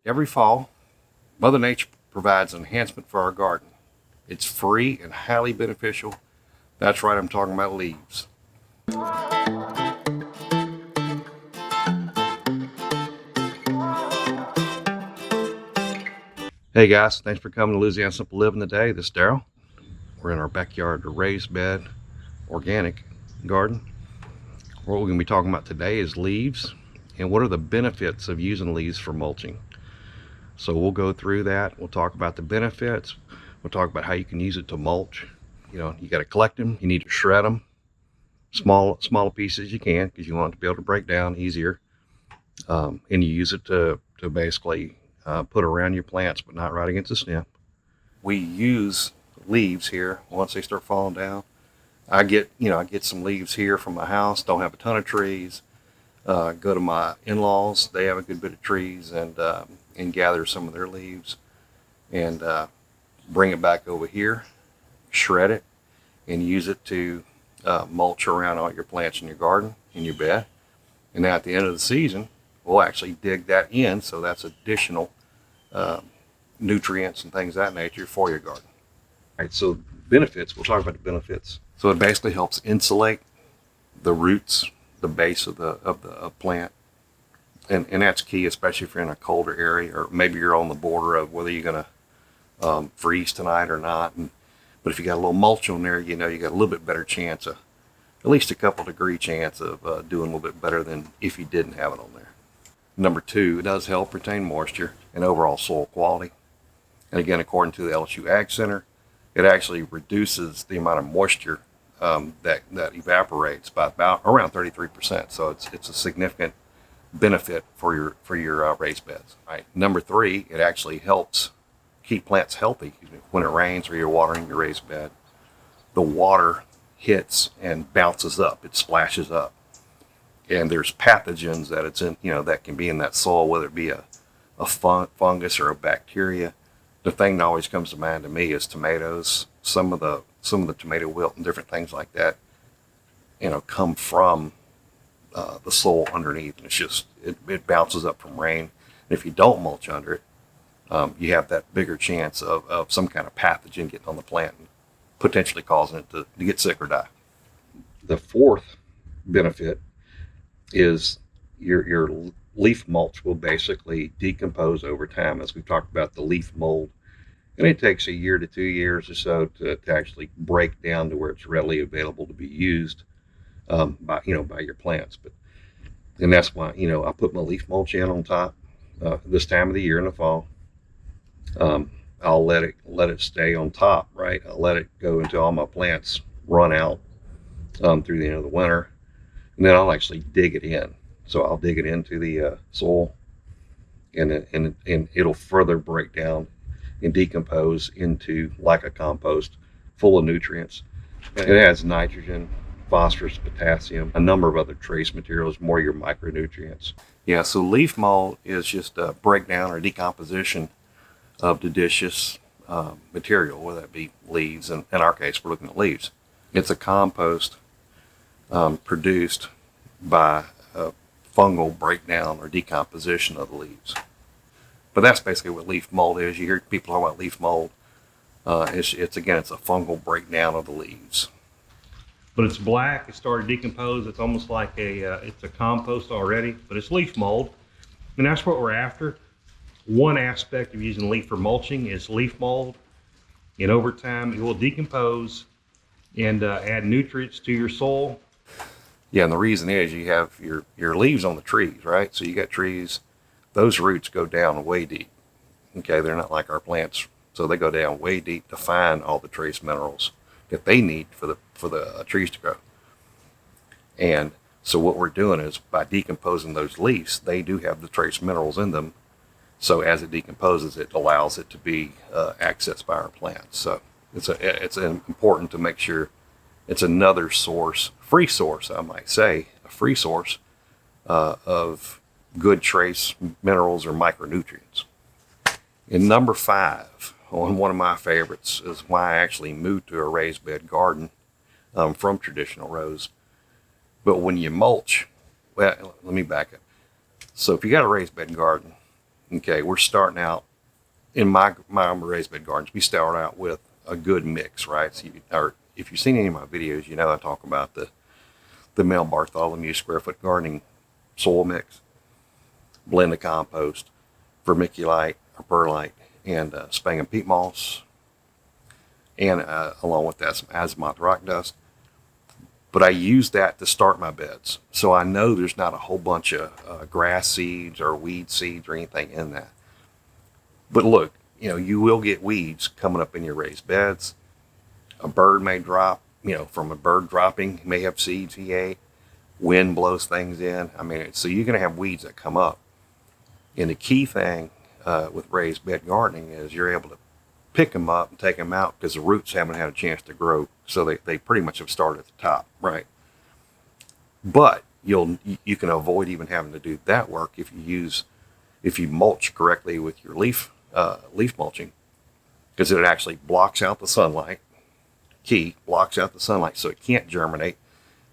Every fall, Mother Nature provides an enhancement for our garden. It's free and highly beneficial. That's right, I'm talking about leaves. Hey guys, thanks for coming to Louisiana Simple Living today. This is Daryl. We're in our backyard raised bed organic garden. What we're going to be talking about today is leaves and what are the benefits of using leaves for mulching. So we'll go through that. We'll talk about the benefits. We'll talk about how you can use it to mulch. You know, you got to collect them. You need to shred them. Smaller pieces you can, because you want it to be able to break down easier. And you use it to basically put around your plants, but not right against the stem. We use leaves here once they start falling down. I get some leaves here from my house. Don't have a ton of trees. Go to my in-laws. They have a good bit of trees, and gather some of their leaves and bring it back over here, shred it, and use it to mulch around all your plants in your garden, in your bed. And now at the end of the season, we'll actually dig that in, so that's additional nutrients and things of that nature for your garden. All right, so benefits, we'll talk about the benefits. So it basically helps insulate the roots, the base of the plant. And that's key, especially if you're in a colder area, or maybe you're on the border of whether you're going to freeze tonight or not. But if you got a little mulch on there, you know you got a little bit better chance of, at least a couple degree chance of doing a little bit better than if you didn't have it on there. Number two, it does help retain moisture and overall soil quality. And again, according to the LSU Ag Center, it actually reduces the amount of moisture that evaporates by about around 33%. So it's a significant benefit for your raised beds. All right. Number three, it actually helps keep plants healthy. When it rains or you're watering your raised bed, the water hits and bounces up. It splashes up, and there's pathogens that it's in, that can be in that soil, whether it be a fungus or a bacteria. The thing that always comes to mind to me is tomatoes. Some of the tomato wilt and different things like that, come from the soil underneath, and it's just it bounces up from rain. And if you don't mulch under it, you have that bigger chance of some kind of pathogen getting on the plant and potentially causing it to get sick or die. The fourth benefit is your leaf mulch will basically decompose over time, as we've talked about the leaf mold. And it takes a year to 2 years or so to actually break down to where it's readily available to be used by your plants. And that's why I put my leaf mulch in on top this time of the year in the fall. I'll let it stay on top, right? I'll let it go until all my plants run out through the end of the winter, and then I'll actually dig it in. So I'll dig it into the soil, and it'll further break down and decompose into like a compost full of nutrients. It has nitrogen, phosphorus, potassium, a number of other trace materials, more your micronutrients. Yeah, so leaf mold is just a breakdown or decomposition of deciduous material, whether that be leaves, and in our case we're looking at leaves. It's a compost produced by a fungal breakdown or decomposition of the leaves. But that's basically what leaf mold is. You hear people talk about leaf mold. It's a fungal breakdown of the leaves. But it's black. It started to decompose. It's almost like it's a compost already, but it's leaf mold, and that's what we're after. One aspect of using leaf for mulching is leaf mold, and over time it will decompose and add nutrients to your soil. Yeah, and the reason is you have your leaves on the trees, right? So you got trees. Those roots go down way deep. Okay, they're not like our plants, so they go down way deep to find all the trace minerals that they need for the trees to grow. And so what we're doing is by decomposing those leaves, they do have the trace minerals in them. So as it decomposes, it allows it to be accessed by our plants. So it's important to make sure it's another source, free source, I might say, a free source of good trace minerals or micronutrients. And number 5, one of my favorites, is why I actually moved to a raised bed garden from traditional rows. But when you mulch, well, let me back up. So if you got a raised bed garden, Okay, we're starting out in my raised bed gardens. We start out with a good mix, right? So or if you've seen any of my videos, you know I talk about the Mel Bartholomew square foot gardening soil mix, blend of compost, vermiculite or perlite, and Sphagnum peat moss, and along with that some azimuth rock dust. But I use that to start my beds, so I know there's not a whole bunch of grass seeds or weed seeds or anything in that. But look, you will get weeds coming up in your raised beds. A bird may drop, from a bird dropping, may have seeds he ate. Wind blows things in. I mean, so you're going to have weeds that come up. And the key thing with raised bed gardening is you're able to pick them up and take them out because the roots haven't had a chance to grow. So they pretty much have started at the top, right? But you can avoid even having to do that work if you mulch correctly with your leaf mulching, because it actually blocks out the sunlight. Blocks out the sunlight so it can't germinate.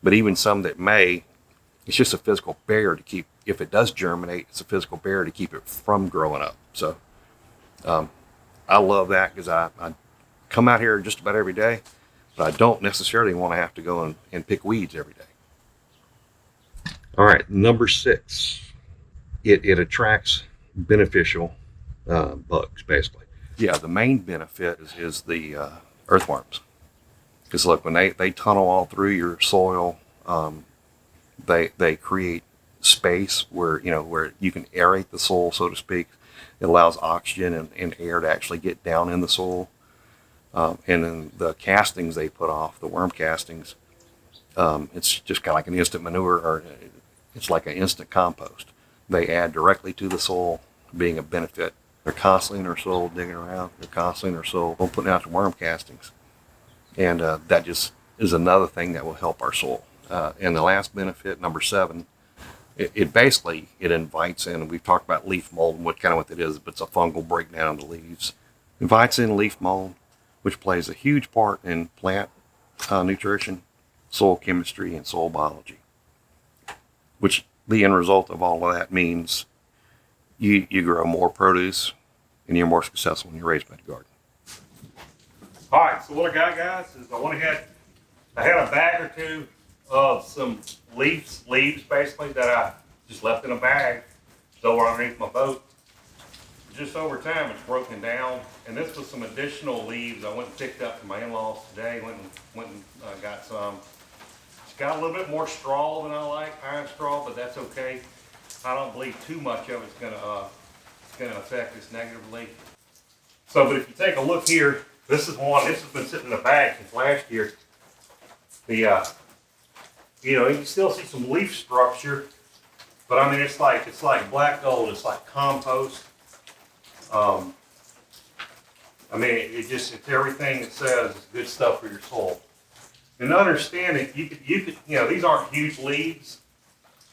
But even some that may, it's just a physical barrier to keep, if it does germinate, it's a physical barrier to keep it from growing up. So I love that because I come out here just about every day, but I don't necessarily want to have to go and pick weeds every day. All right, number 6, it attracts beneficial bugs, basically. Yeah, the main benefit is the earthworms. Because look, when they tunnel all through your soil, they create space where you can aerate the soil, so to speak. It allows oxygen and air to actually get down in the soil. And then the castings they put off, the worm castings, it's just kind of like an instant manure, or it's like an instant compost. They add directly to the soil, being a benefit. They're constantly in their soil digging around. They're constantly in their soil putting out the worm castings. And that just is another thing that will help our soil. And the last benefit, number 7, it basically invites in, and we've talked about leaf mold and what it is, but it's a fungal breakdown of the leaves. Invites in leaf mold, which plays a huge part in plant nutrition, soil chemistry, and soil biology. Which the end result of all of that means you grow more produce and you're more successful in your raised bed garden. All right, so what I got, guys, is I had a bag or two of some leaves basically that I just left in a bag. It's over underneath my boat. Just over time, it's broken down, and this was some additional leaves I went and picked up from my in-laws today. Went and got some. It's got a little bit more straw than I like, pine straw, but that's okay. I don't believe too much of it's gonna affect this negatively. So, but if you take a look here, this has been sitting in a bag since last year. You can still see some leaf structure, but I mean, it's like black gold. It's like compost. I mean, it's everything it says. It's good stuff for your soil. And to understand it, you could, these aren't huge leaves.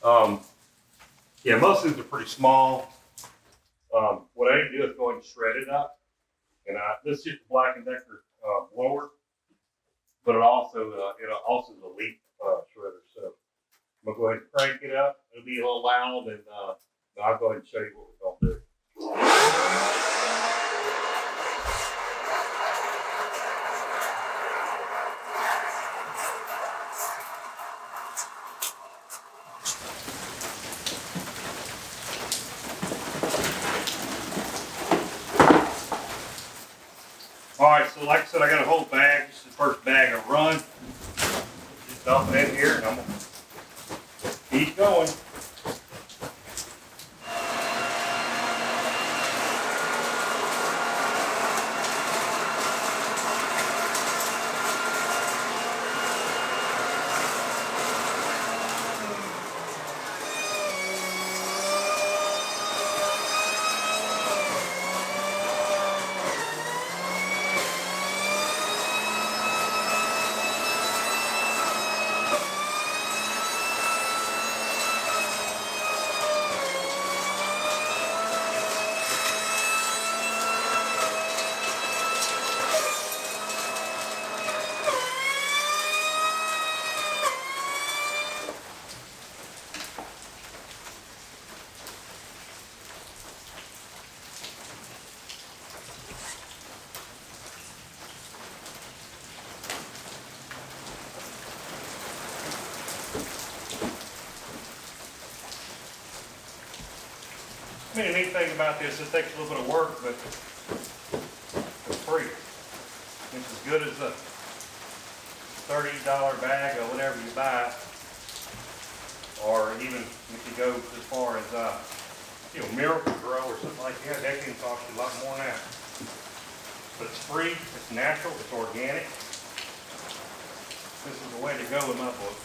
Most of these are pretty small. What I need to do is go ahead and shred it up. And this is just a Black & Decker blower, but it also is a leaf shredder. So I'm gonna go ahead and crank it up. It'll be a little loud, and I'll go ahead and show you what we're gonna do. All right, so like I said, I got a whole bag. This is the first bag I run. Just dump it in here, and I'm gonna keep going. thing about this, it takes a little bit of work, but it's free. It's as good as a $30 bag or whatever you buy, or even if you go as far as Miracle Grow or something like that, that can cost you a lot more than that. But it's free, it's natural, it's organic. This is the way to go in my book.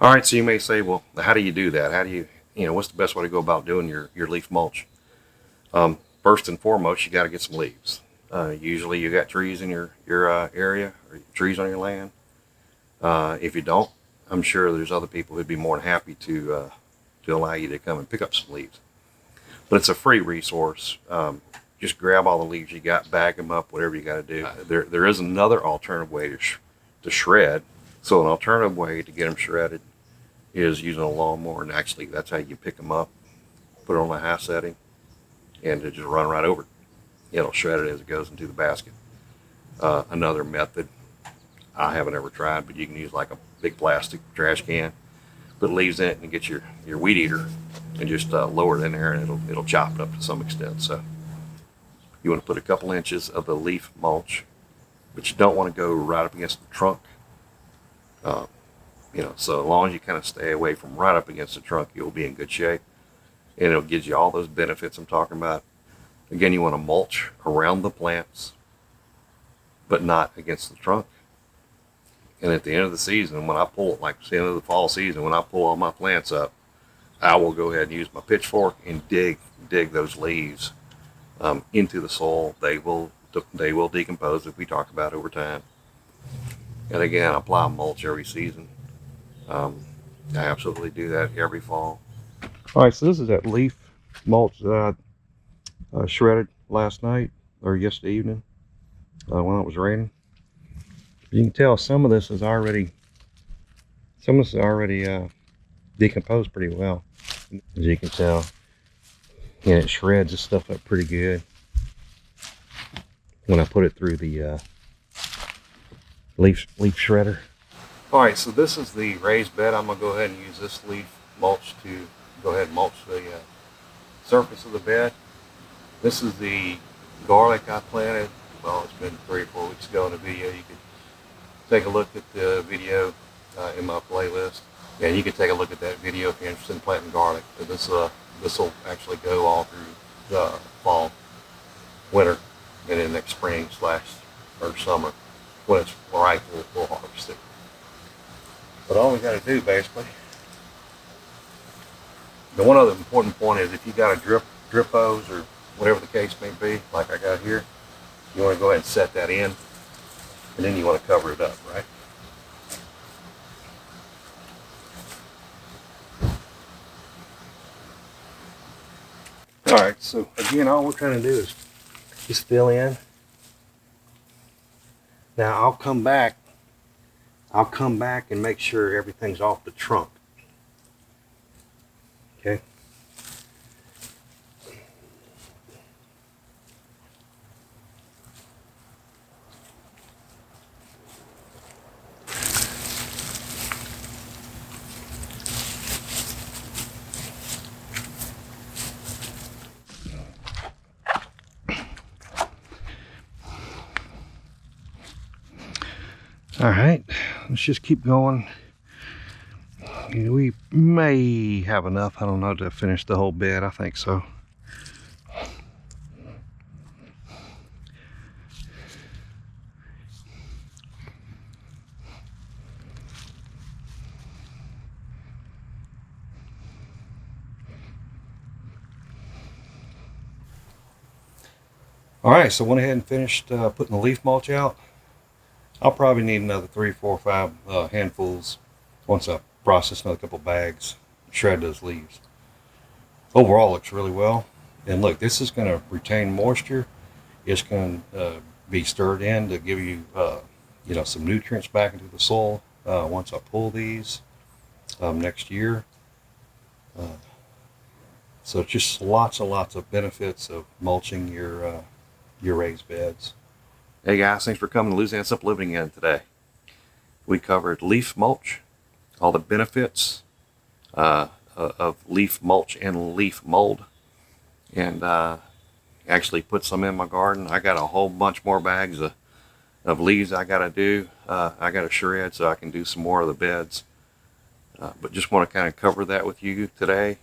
All right, so you may say, well, how do you do that? How do you, what's the best way to go about doing your leaf mulch? First and foremost, you got to get some leaves. Usually you got trees in your area, or trees on your land. If you don't, I'm sure there's other people who'd be more than happy to allow you to come and pick up some leaves. But it's a free resource. Just grab all the leaves you got, bag them up, whatever you got to do. There is another alternative way to shred. So an alternative way to get them shredded is using a lawnmower, and actually that's how you pick them up, put it on a high setting, and just run right over it. It'll shred it as it goes into the basket. Another method I haven't ever tried, but you can use like a big plastic trash can, put leaves in it, and get your weed eater and just lower it in there, and it'll chop it up to some extent. So you want to put a couple inches of the leaf mulch, but you don't want to go right up against the trunk. So as long as you kind of stay away from right up against the trunk, you'll be in good shape, and it'll give you all those benefits I'm talking about. Again, you want to mulch around the plants, but not against the trunk. And at the end of the season, when I pull, like the end of the fall season, when I pull all my plants up, I will go ahead and use my pitchfork and dig those leaves into the soil. They will decompose, if we talk about over time. And again, I apply mulch every season. I absolutely do that every fall. All right, so this is that leaf mulch that I shredded last night or yesterday evening when it was raining. You can tell some of this is already decomposed pretty well, as you can tell, and it shreds this stuff up pretty good when I put it through the leaf shredder. All right, so this is the raised bed. I'm gonna go ahead and use this leaf mulch to go ahead and mulch the surface of the bed. This is the garlic I planted. Well, it's been 3 or 4 weeks ago in a video. You could take a look at the video in my playlist, and you can take a look at that video if you're interested in planting garlic. This will actually go all through the fall, winter, and then next spring or summer when it's ripe, we'll harvest it. But all we got to do basically. The one other important point is if you got a drip hose or whatever the case may be, like I got here, you want to go ahead and set that in, and then you want to cover it up, right? All right, so again, all we're trying to do is just fill in. Now I'll come back and make sure everything's off the trunk. Okay. All right, let's just keep going. We may have enough, I don't know, to finish the whole bed. I think so. All right, so went ahead and finished putting the leaf mulch out. I'll probably need another 3, 4, 5 handfuls once I process another couple bags, shred those leaves. Overall, looks really well. And look, this is going to retain moisture. It's going to be stirred in to give you, some nutrients back into the soil once I pull these next year. So it's just lots and lots of benefits of mulching your raised beds. Hey guys, thanks for coming to Louisiana Simple Living again today. We covered leaf mulch, all the benefits. I of leaf mulch and leaf mold, and actually put some in my garden. I got a whole bunch more bags of leaves I got to do. I got to shred so I can do some more of the beds. But just want to kind of cover that with you today.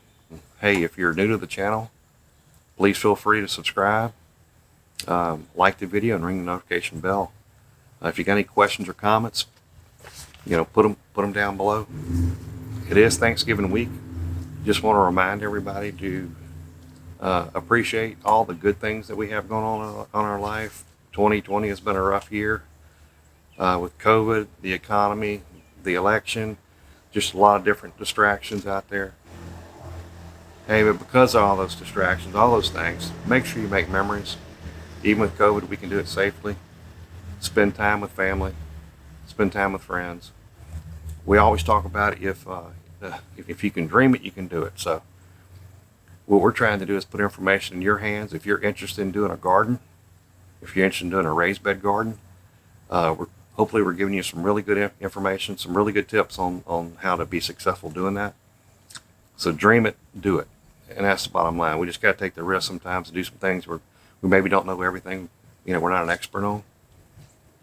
Hey, if you're new to the channel, please feel free to subscribe, like the video, and ring the notification bell. If you got any questions or comments, put them down below. It is Thanksgiving week. Just want to remind everybody to appreciate all the good things that we have going on our life. 2020 has been a rough year with COVID, the economy, the election, just a lot of different distractions out there. Hey, but because of all those distractions, all those things, make sure you make memories. Even with COVID, we can do it safely. Spend time with family, spend time with friends. We always talk about it, if you can dream it, you can do it. So what we're trying to do is put information in your hands. If you're interested in doing a garden, if you're interested in doing a raised bed garden, hopefully we're giving you some really good information, some really good tips on how to be successful doing that. So dream it, do it. And that's the bottom line. We just got to take the risk sometimes to do some things where we maybe don't know everything, we're not an expert on.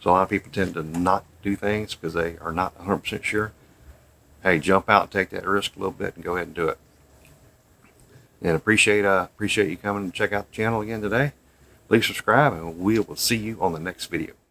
So a lot of people tend to not do things because they are not 100% sure. Hey, jump out and take that risk a little bit and go ahead and do it. And appreciate you coming to check out the channel again today. Please subscribe, and we will see you on the next video.